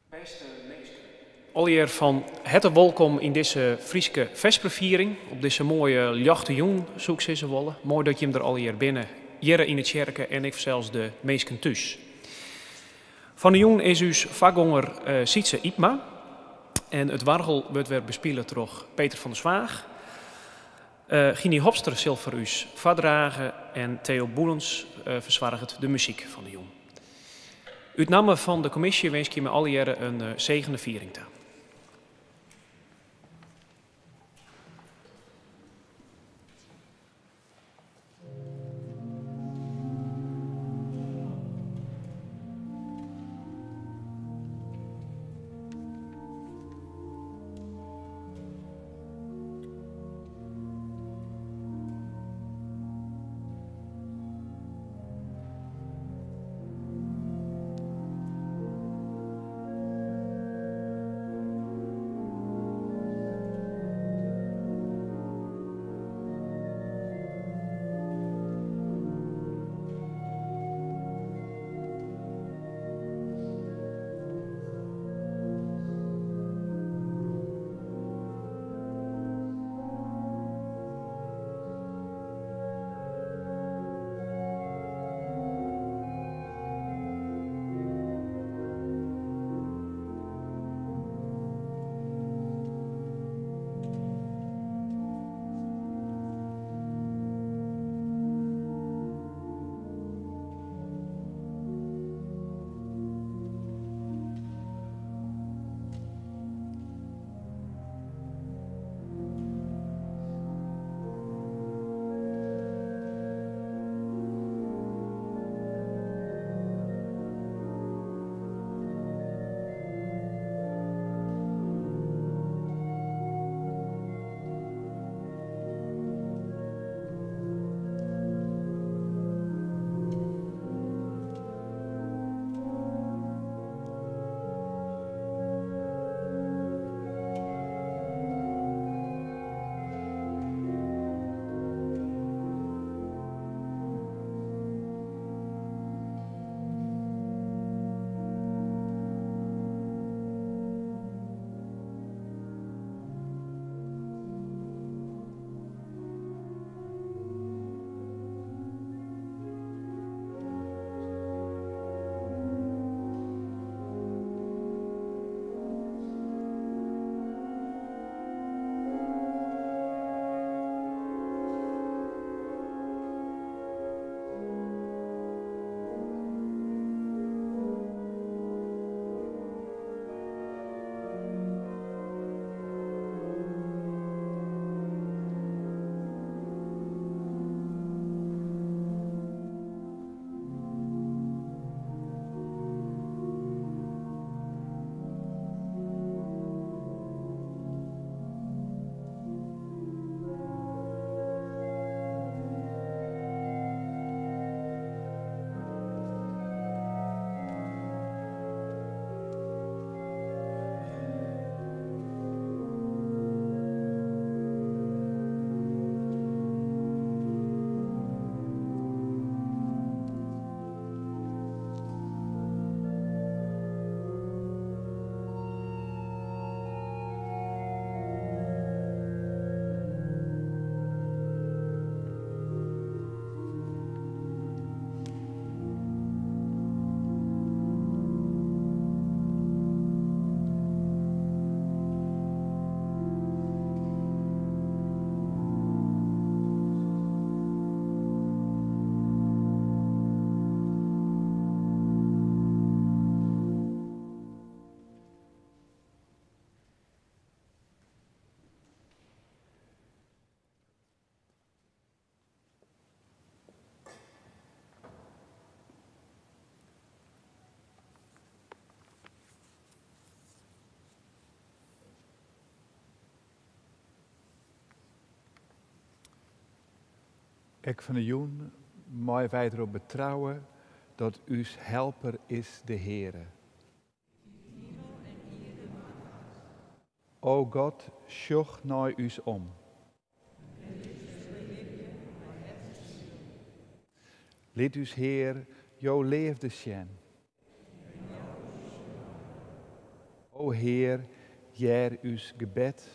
Beste mensen. Alleer van harte welkom in deze Frieske Vesperviering. Op deze mooie lichte joen, zoek ze wollen. Mooi dat je hem er alleer binnen. Jere in het kerken en ik zelfs de meesken thuis. Van de joen is uw vakgonger Sietse Ipma. En het wargel wordt weer bespelen door Peter van der Zwaag. Gini Hopster zal voor u vadragen en Theo Boelens verzwargt de muziek van de joen. Uit naam van de commissie wens ik je me alle jaren een zegende viering toe. Ik van de joen, mooi wij erop betrouwen dat uw helper is de Heere. O God, sjoch naar us om. Liet us Heer, jouw leefde zien. O Heer, jaar uw gebed.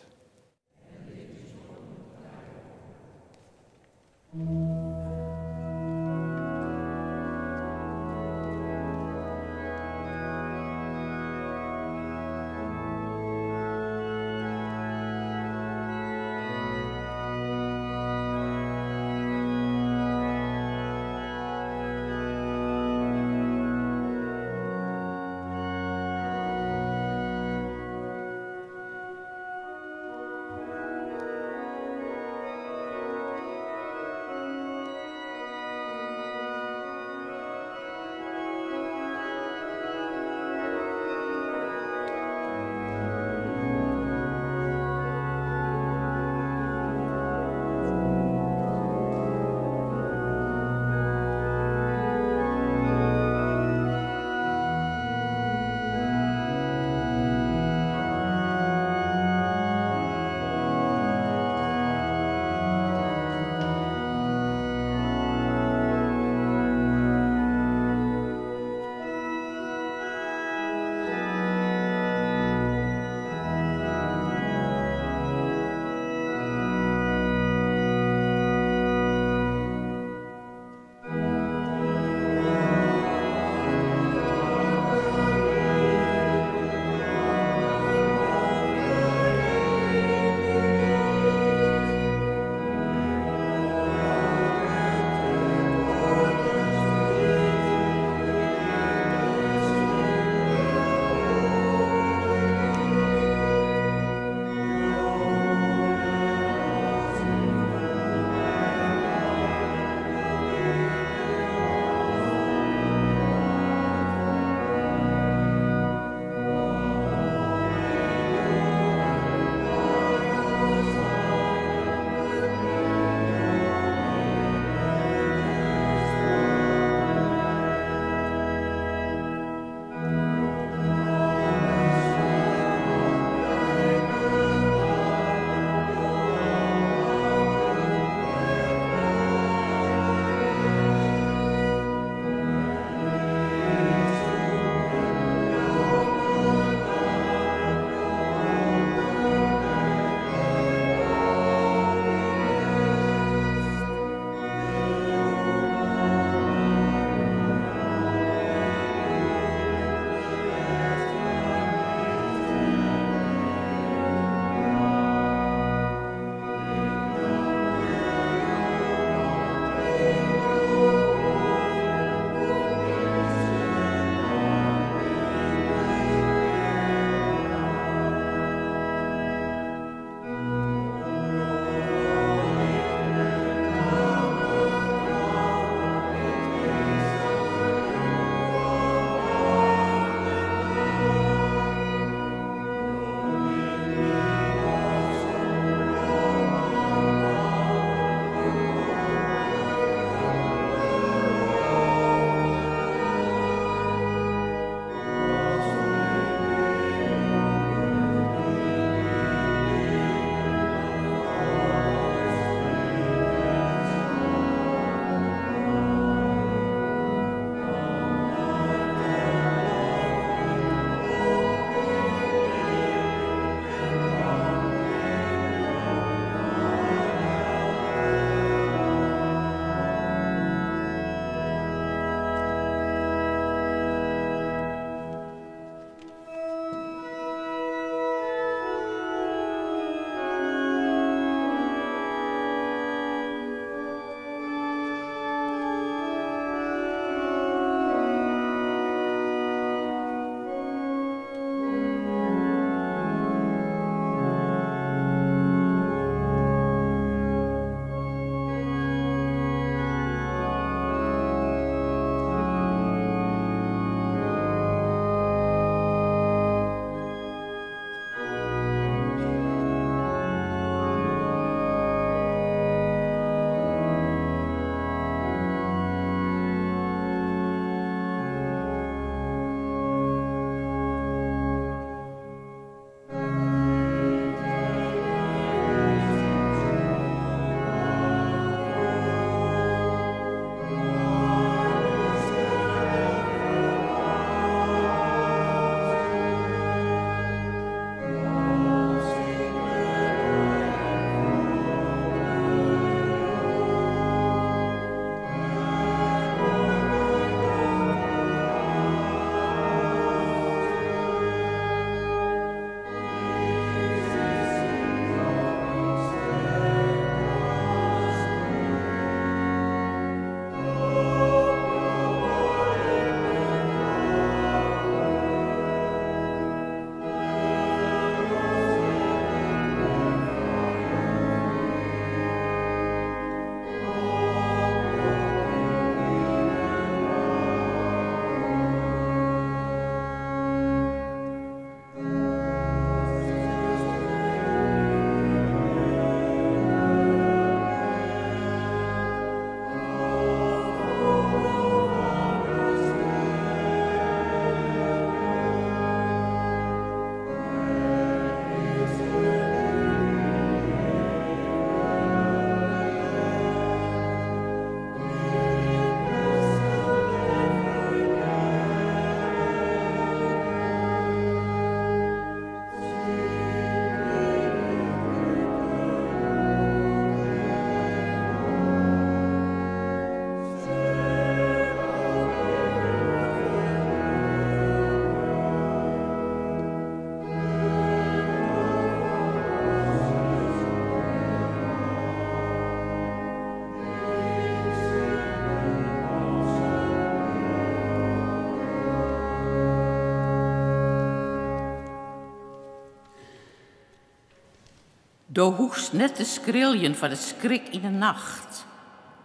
Do hoest net te skriljen van de skrik in de nacht.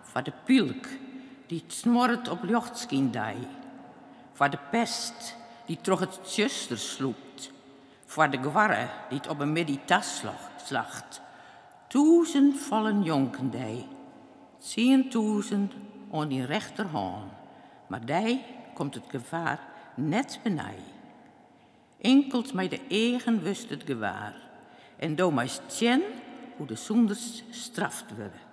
Van de pielk die het smort op jochtskindij. Van de pest die troch het tjuster sloept. Van de gwarre die het op een meditas slacht. 1000 vallen jonkendij. 10.000 aan die rechterhand. Maar die komt het gevaar net benij. Enkelt mij de eigen wust het gewaar. En do mij tjen hoe de zonders straft worden.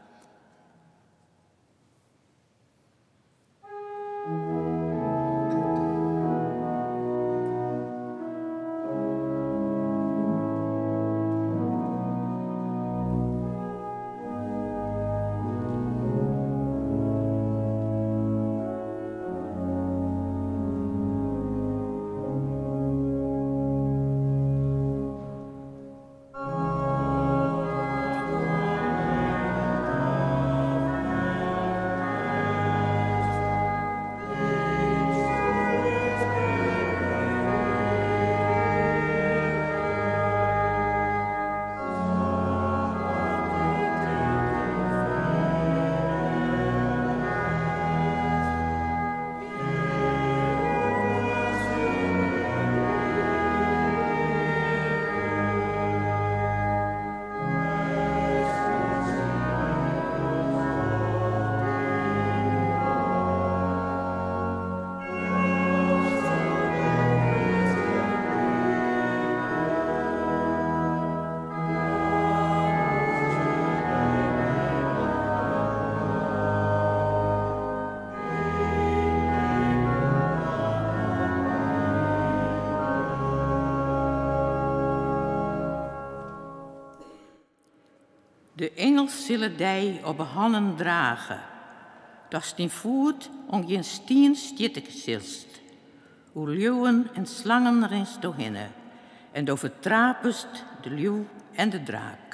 De engels zullen die op handen dragen. Dat stien voert om geen stien stittekzilst. Hoe leeuwen en slangen rins doorhinnen. En door vertrapest de leeuw en de draak.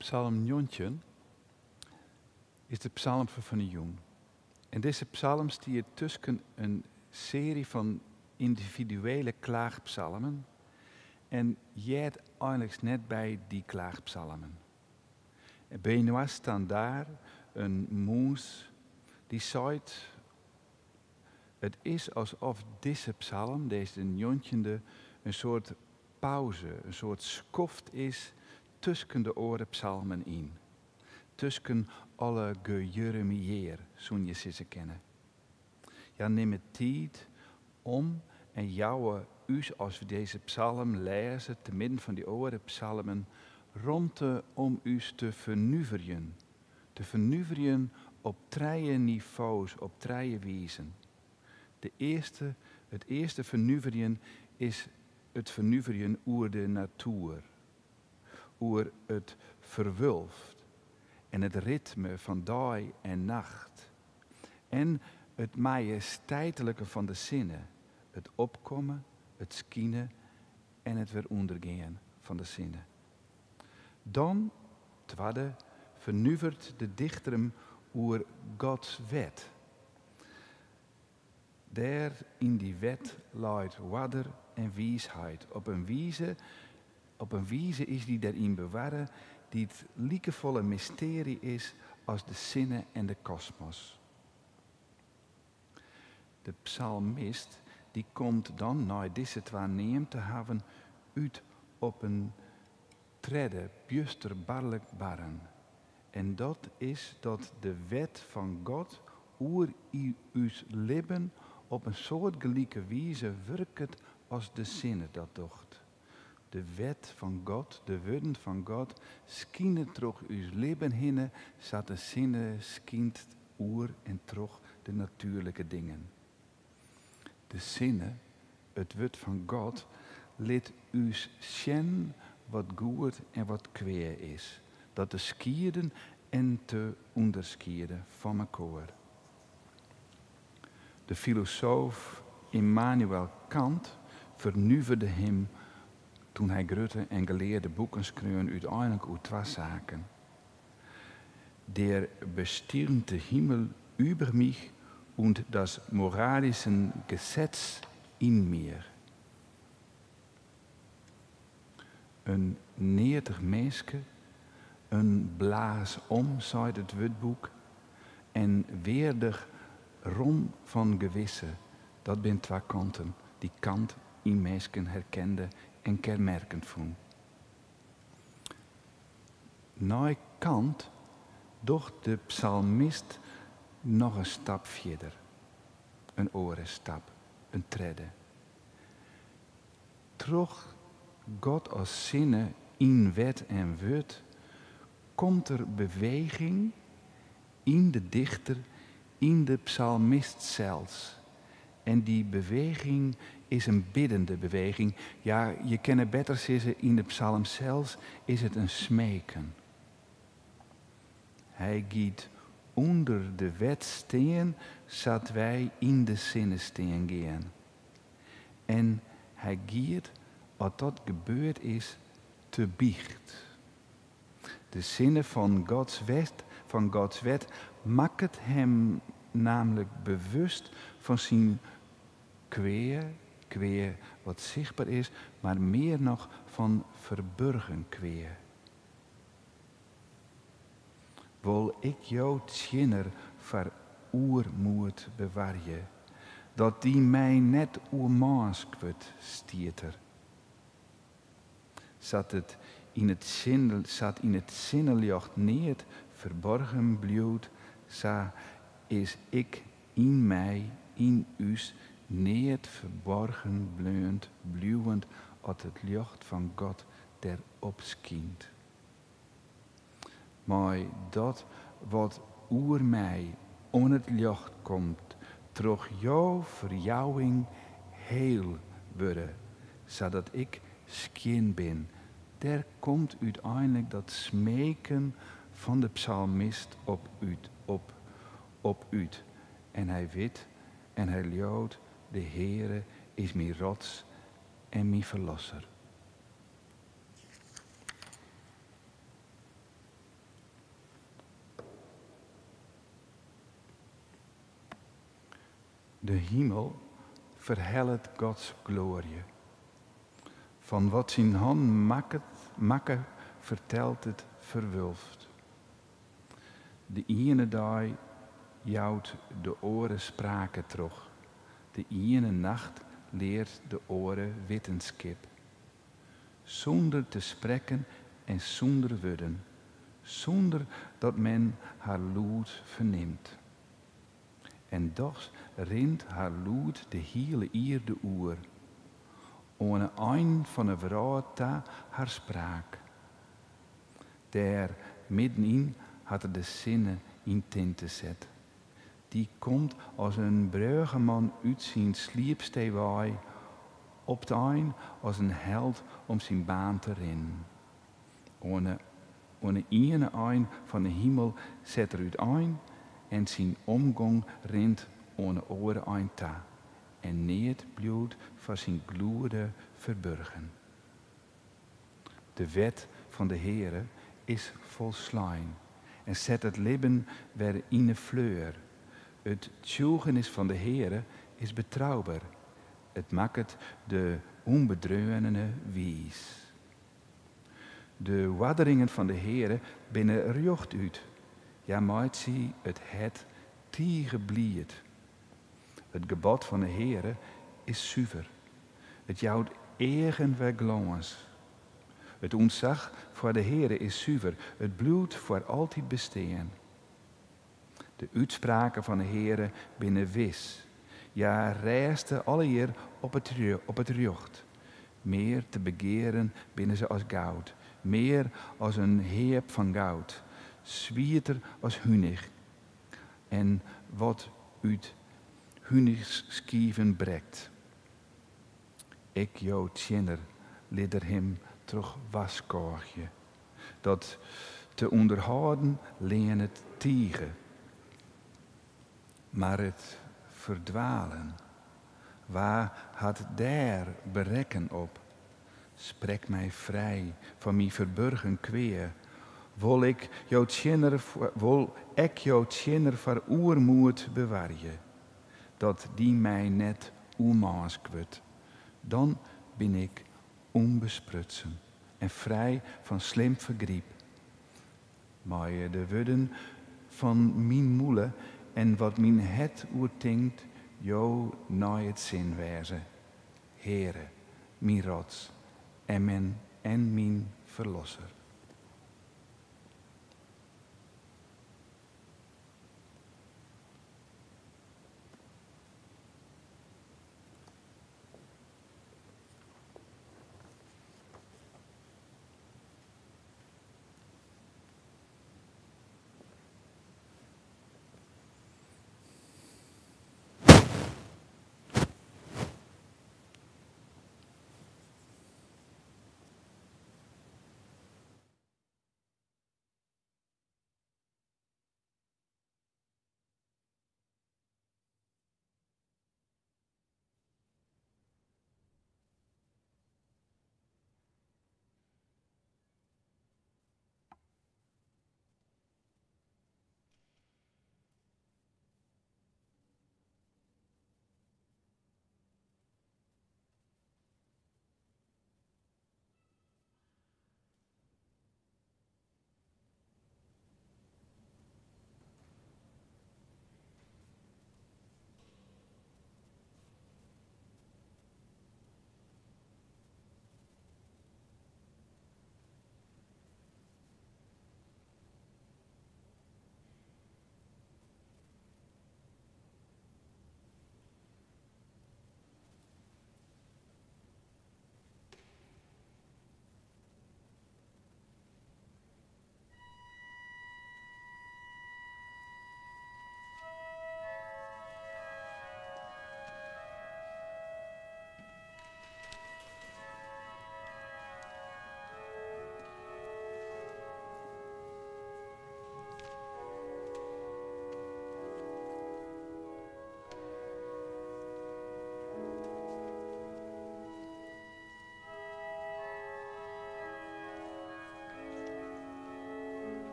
Psalm 19 is de psalm van de jong. En deze psalm stiert tussen een serie van individuele klaagpsalmen en jij eigenlijk net bij die klaagpsalmen. En bij jou staan daar een moes die zegt, het is alsof deze psalm, deze jontjende, een soort pauze, een soort schoft is tussen de orenpsalmen in. Tussen alle gejeremieer, zo'n je ze kennen. Ja, neem het tijd om en jouw us als we deze psalm lezen, te midden van die orenpsalmen, rond om us te vernuveren. Te vernuveren op drie niveaus, op drie wijzen. Het eerste vernuveren is het vernuveren oer de natuur. Oer het verwulft en het ritme van dag en nacht. En het majesteitelijke van de zinnen. Het opkomen, het skinen en het weer ondergaan van de zinnen. Dan, tweede, vernuvert de dichter hem oer Gods wet. Daar in die wet luidt wadder en wiesheid. Op een wijze is die daarin bewaren die het liekevolle mysterie is als de zinnen en de kosmos. De psalmist die komt dan, na deze twee neem te hebben, uit op een trede, bjusterbarlijk barren. En dat is dat de wet van God oer uws lippen op een soortgelijke wijze werkt als de zinnen dat docht. De wet van God, de woorden van God, schijnen toch uw lippen heen, zodat de zinnen schijnt oer en toch de natuurlijke dingen. De zinnen, het woord van God, liet u zien wat goed en wat kweer is. Dat te skierden en te onderskierden van elkaar. De filosoof Immanuel Kant vernuverde hem toen hij grote en geleerde boeken schreef uiteindelijk uit twee zaken. Der bestirnte Himmel über mich und das moralische Gesetz in mir. Een neertig meeske, een blaas om, zei het witboek, en weerdig rom van gewisse. Dat zijn twee kanten, die Kant in meesken herkende en kenmerkend vond. Na Kant doch de psalmist nog een stap verder. Een orenstap, een trede. Toch God als zinnen in wet en woord, komt er beweging in de dichter, in de psalmist zelfs. En die beweging is een biddende beweging. Ja, je kan het beter zeggen, in de psalm zelfs is het een smeken. Hij giet onder de wet steen, zodat wij in de zinnen steen gaan. En hij giet, wat dat gebeurd is, te biecht. De zinnen van Gods wet maakt het hem namelijk bewust van zijn kweer wat zichtbaar is, maar meer nog van verborgen kweer. Wil ik jou tjinner voor oermoed bewarje, dat die mij net oermaaskwet stieter. Zat in het zinnenlicht niet verborgen blijft, zo is ik in mij, in us, niet verborgen blijvend, als het licht van God erop schijnt. Maar dat wat oer mij on het licht komt, troch jouw verjouwing heel worden, zodat ik schijn ben. Daar komt uiteindelijk dat smeken van de psalmist op uit. En hij weet en hij loopt, de Heere is mijn rots en mijn verlosser. de hemel verhellet Gods glorie. Van wat zijn hand makke vertelt het verwulft. De ene dag jouwt de oren spraken terug. De ene nacht leert de oren wetenschap. Zonder te spreken en zonder woorden. Zonder dat men haar lood verneemt. En doch rint haar lood de hele ierde oer. Ohne een van de vrouw ta haar spraak. Daar middenin had de zinnen in tinte zet. Die komt als een breugeman uit zijn sliepsteewaai, op de een als een held om zijn baan te rennen. Ohne ene een van de hemel zet er uit een en zijn omgang rint ohne oren een ta. En niet bloed voor zijn gloede verburgen. De wet van de Heere is volslijn en zet het leven weer in de fleur. Het tjoegenis van de Heere is betrouwbaar. Het maakt de onbedreunene wies. De wadderingen van de Heere binnen rjocht uit. Ja, maait zie het tiegeblied. Het gebod van de Heere is zuiver. Het jouwt eigenweg glans. Het ontzag voor de Heere is zuiver. Het bloed voor altijd bestaan. De uitspraken van de Heere binnen wis. Ja, reiste alleer op het rjocht. Meer te begeren binnen ze als goud. Meer als een heep van goud. Zwieter als hunig. En wat uit hunigskieven brekt. Ik jou tjenner, lidder hem terug waskoortje. Dat te onderhouden leen het tiegen. Maar het verdwalen, waar had daar berekken op? Sprek mij vrij van mijn verburgen kweer. Wil ik jou tjenner voor oermoed bewarje, dat die mij net oemask wordt. Dan ben ik onbesprutsen en vrij van slim vergriep. Maar de woorden van mijn moele en wat mijn het oertinkt, jou naar het zin wezen. Heere, mijn rots en mijn verlosser.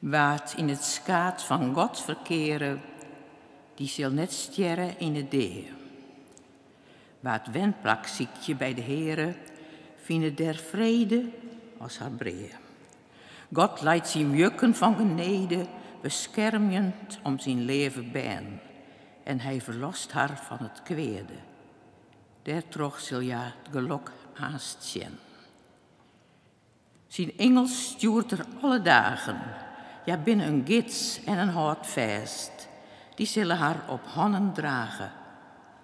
Waard in het skaat van God verkeren, die zal net sterren in het dee. Waard wenplak ziekje bij de Heere, vinden der vrede als haar bree. God leidt zijn jukken van genede, beschermend om zijn leven been. En hij verlost haar van het kwede. Daartroch zal ja het geluk haast zien. Zijn engel stuurt er alle dagen, ja binnen een gids en een houvast. Die zullen haar op handen dragen,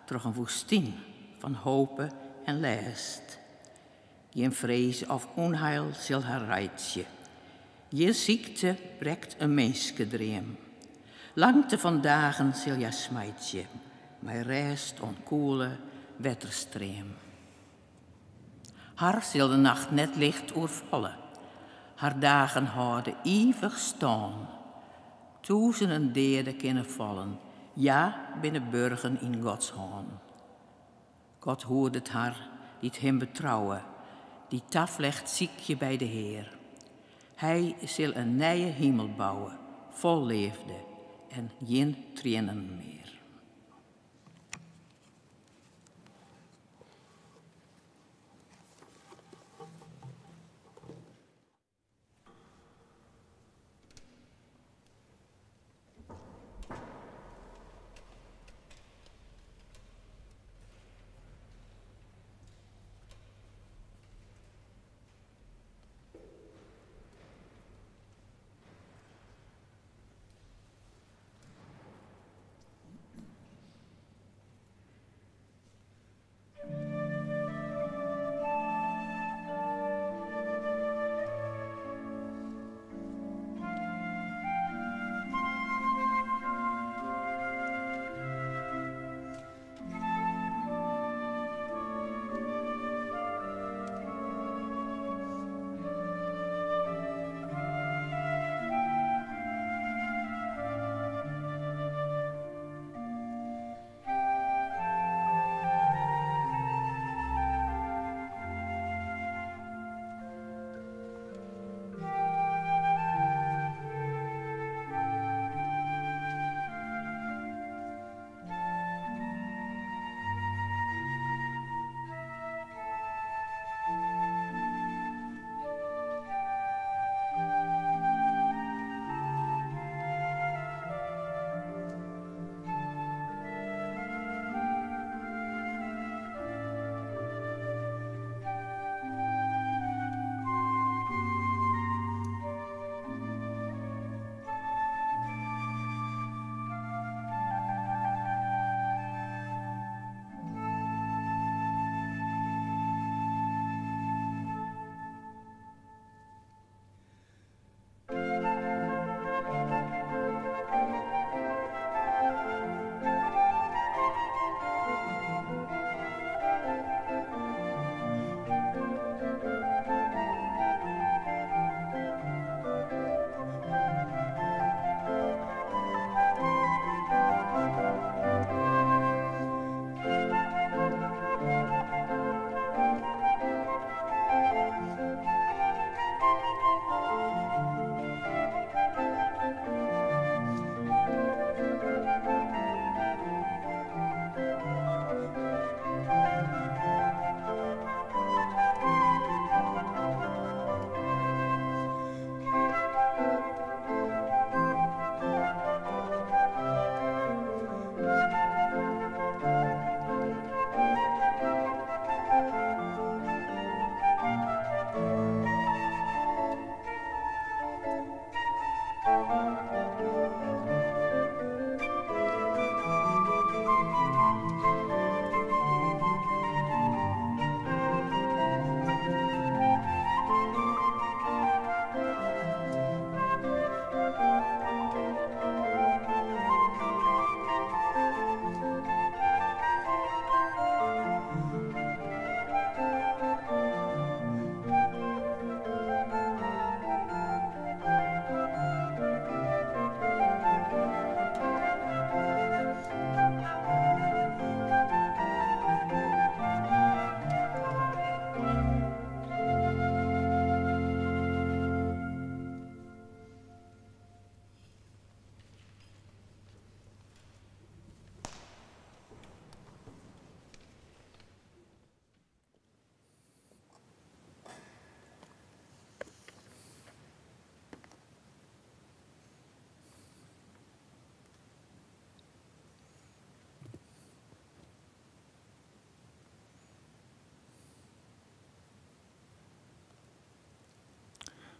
door een woestijn van hopen en lijst. Geen vrees of onheil zal haar reitje. Je ziekte brekt een menskendreem. Langte van dagen zal ja smijtje, maar reist onkoele wetterstreem. Haar zal de nacht net licht oorvallen. Haar dagen houden eeuwig staan. Duizenden deerden kunnen vallen, ja, binnen burgen in Gods hand. God hoort het haar, die het hem betrouwen, die taflegt ziekje bij de Heer. Hij zal een nieuwe hemel bouwen, vol leefde en geen tranen meer.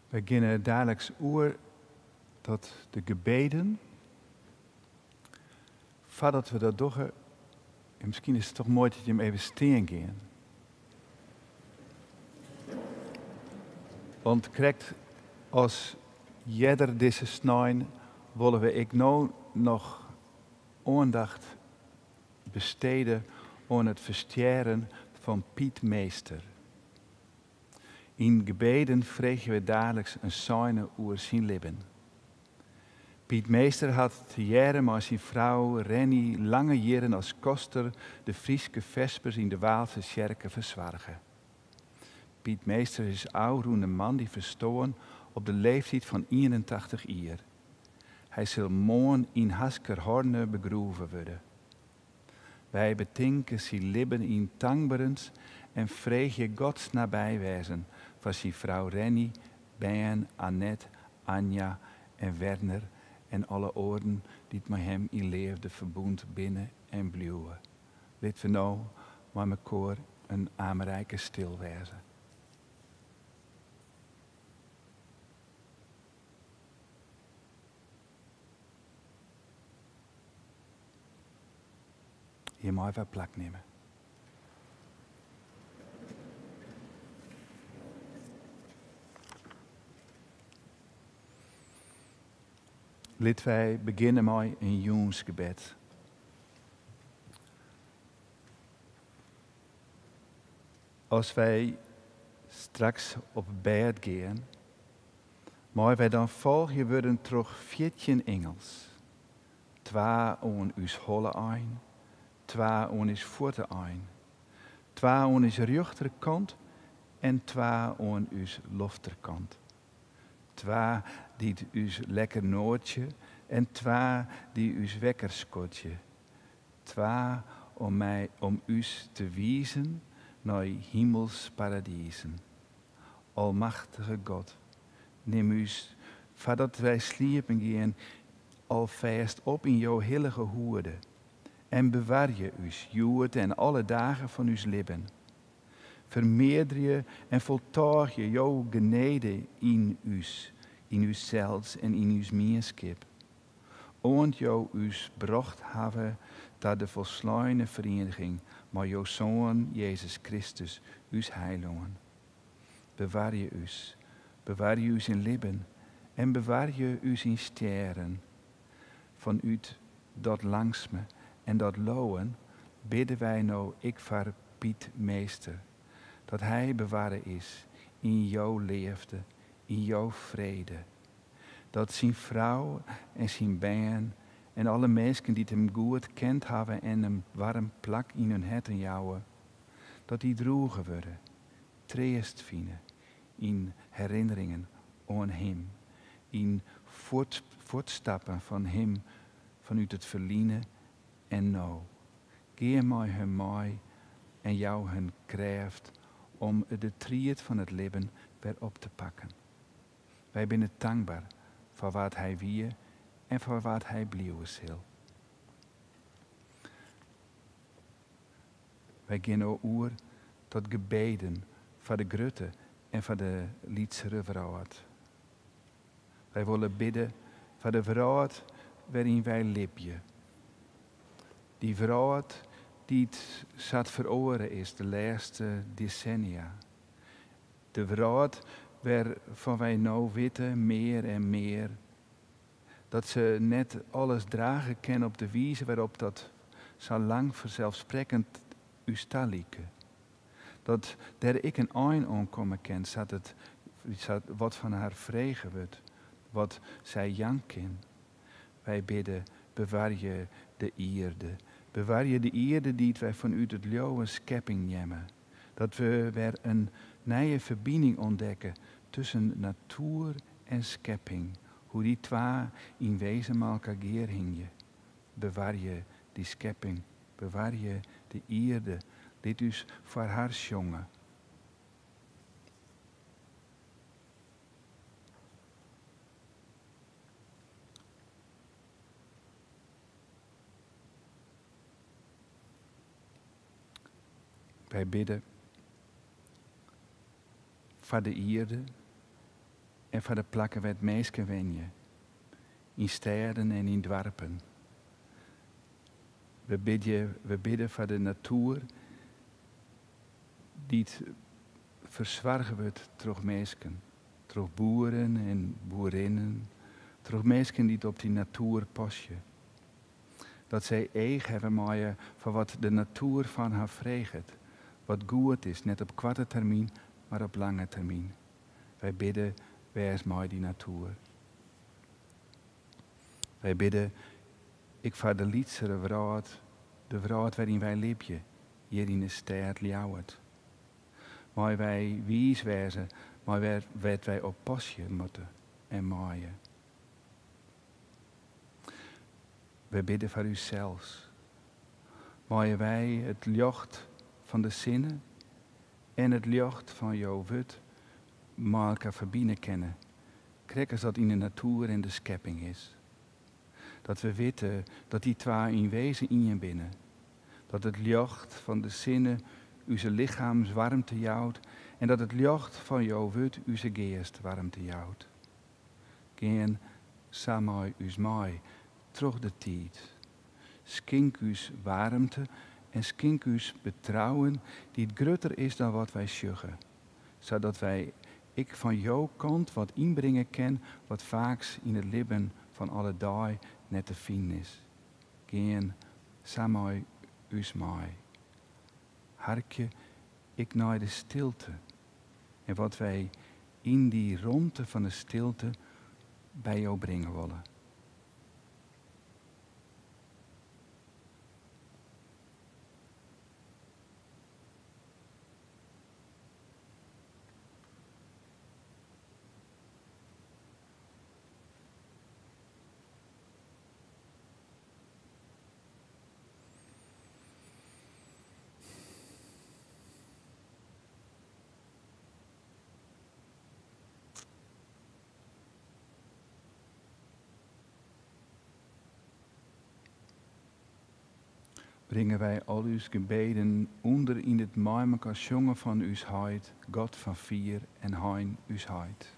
We beginnen dagelijks oer tot de gebeden. Voordat we dat doen, en misschien is het toch mooi dat je hem even steen gaan. Want krijgt als jeder deze snijn willen we ik nou nog aandacht besteden aan het versteren van Piet Meester. In gebeden vregen we dagelijks een sign over zijn leven. Piet Meester had te jaren met zijn vrouw Rennie lange jaren als koster de Frieske vespers in de Waalse kerken verzorgen. Piet Meester is oudroende man die verstoorn op de leeftijd van 81 jaar. Hij zal morgen in Haskerhorne begroeven worden. Wij betinken zijn libben in dankbarens en vregen Gods nabijwezen van zijn vrouw Rennie, Ben, Annette, Anja en Werner en alle oorden die met hem in leefde verbond binnen en blijven. Laten we nou met elkaar een aanrijke stilwezen. Hier maar even plak nemen. Laten wij beginnen met een jongensgebed. Als wij straks op bed gaan, maar wij dan volgen worden terug 14 engels. 2 aan ons holle ein, 2 aan ons voeten ein, 2 aan ons rechterkant en 2 aan ons lofterkant. 2 die us lekker nootje en 2 die us wekkerskotje. 2 om us te wijzen naar hemels paradiezen. Almachtige God, neem us, voordat wij sliepen gaan, alvast op in jouw heilige hoede. En bewaar je us, joert en alle dagen van us leven. Vermeerder je en voltaag je jouw genade in us zelfs en in us meenschap. Oont jou us bracht hebben tot de volslaine vereniging met jouw Zoon Jezus Christus, us heilongen. Bewaar je us in leven en bewaar je us in sterren. Vanuit dat langs me en dat lowen bidden wij nou ik voor Piet Meester. Dat hij bewaren is in jouw leefde, in jouw vrede. Dat zijn vrouw en zijn been en alle mensen die hem goed kent hebben en een warm plak in hun herten jouwen. Dat die droegen worden, treest vinden in herinneringen aan hem. In voortstappen van hem vanuit het verliezen en nou. Geef mij hem mooi en jou hun kracht om de triet van het leven weer op te pakken. Wij zijn dankbaar voor wat hij wie en voor wat hij blijven zal. Wij gaan over tot gebeden voor de grote en voor de lietsere vrouw. Wij willen bidden voor de vrouw waarin wij leven. Die vrouw die het zat veroren is de laatste decennia. De vrouw waarvan wij nou weten meer en meer dat ze net alles dragen kan op de wijze waarop dat zo lang vanzelfsprekend u lieke. Dat der ik een eind aankomen kan, zat wat van haar vregen wordt, wat zij janken. Wij bidden, bewaar je de ierde. Bewaar je de ierde die wij vanuit het jouwe schepping nemen. Dat we weer een nieuwe verbinding ontdekken tussen natuur en schepping. Hoe die twee in wezen met elkaar hingen. Bewaar je die schepping. Bewaar je de ierde. Dit is voor haar jongen. Wij bidden voor de ierde, en voor de plekken waar het meesten wenje. In steden en in dorpen. We bidden voor de natuur die het verzorgen wordt door mensen. Door boeren en boerinnen. Door mensen die het op die natuur passen. Dat zij eeg hebben maaien voor wat de natuur van haar vreegt. Wat goed is, net op korte termijn, maar op lange termijn. Wij bidden, wees mij die natuur. Wij bidden, ik vaar de lietsere wraad, de wraad waarin wij leven, hier in de stad Ljouwert. Maar wij wies wezen, maar werd wij op pasje moeten en maaien. Wij bidden voor uzelfs. Maar wij het licht van de zinnen en het licht van jouw wut maar elkaar verbinden kennen. Krijg als dat in de natuur en de schepping is. Dat we weten dat die twee in wezen in je binnen. Dat het licht van de zinnen onze lichaams warmte jouwt en dat het licht van jouw wut onze geest warmte jouwt. Geen samen us mij, terug de tijd. Skink us warmte en skink us betrouwen die het groter is dan wat wij sjuggen. Zodat wij ik van jouw kant wat inbrengen kan wat vaaks in het leven van alle dag net te vinden is. Geen samen us mij. Harkje ik naar de stilte. En wat wij in die rondte van de stilte bij jou brengen willen. Brengen wij al uw gebeden onder in het maaimekaar jongen van uw heid, God van vier en hein uw heid.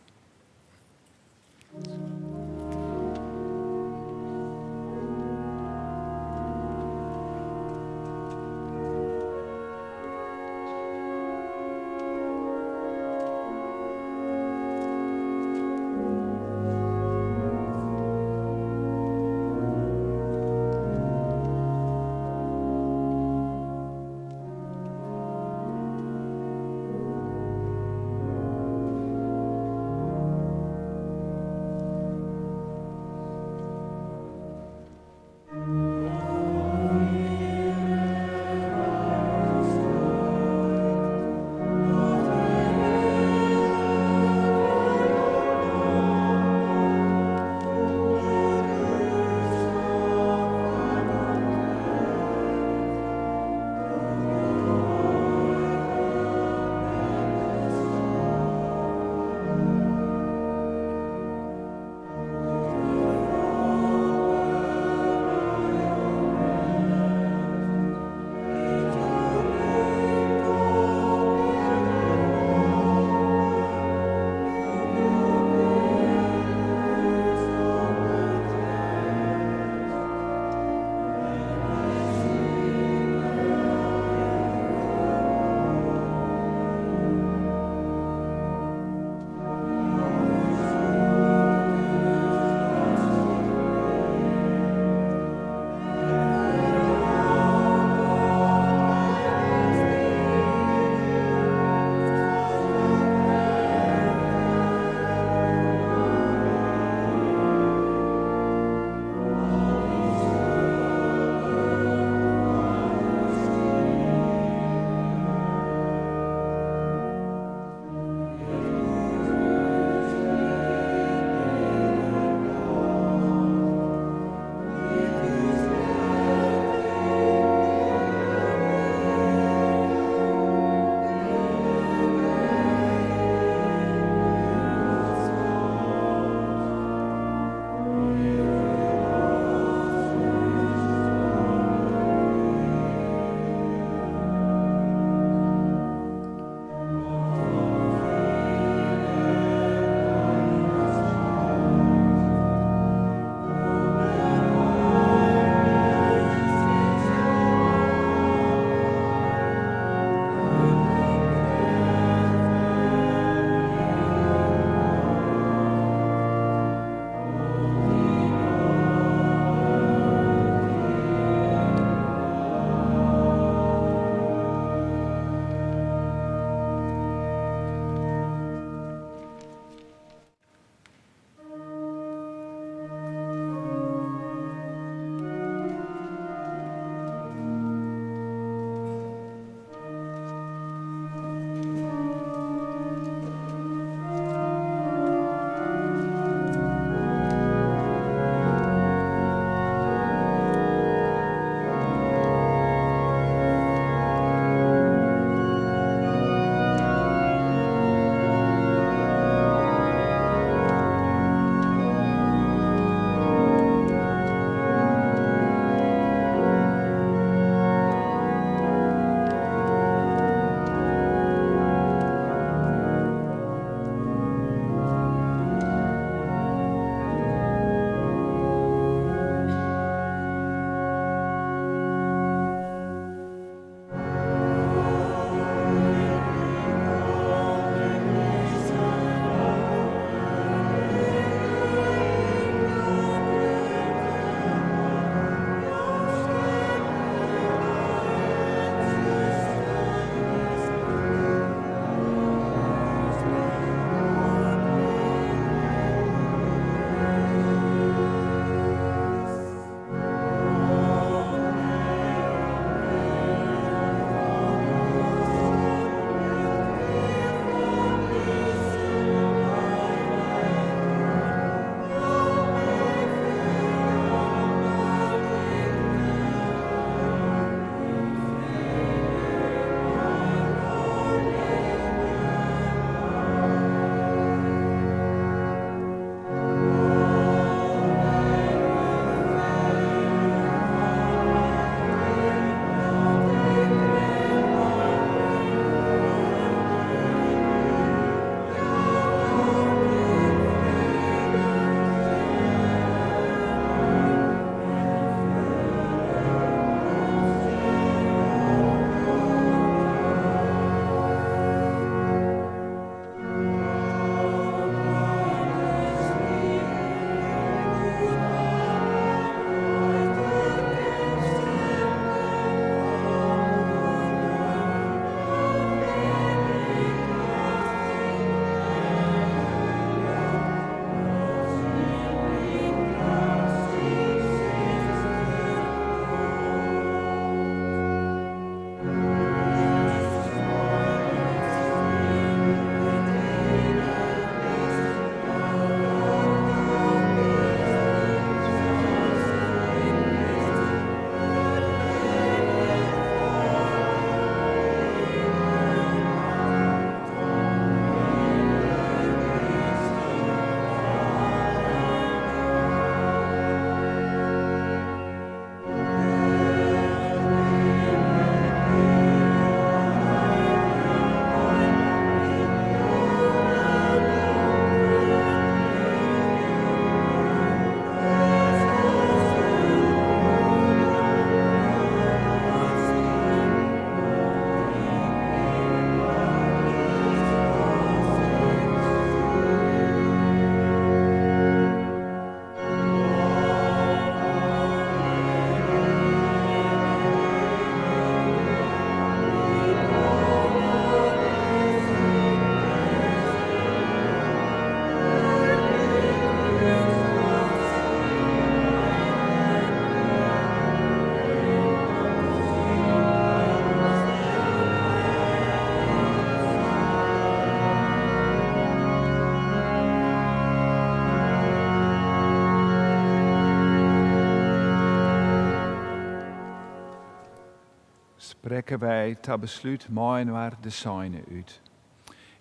spreken wij ter besluit maar de zijne uit.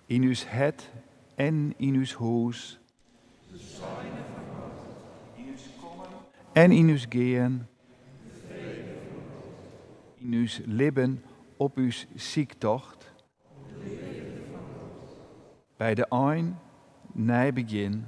In uw het en in uw huis. En in uw gaan. In uw lippen op uw ziektocht. Bij de een, nij begin.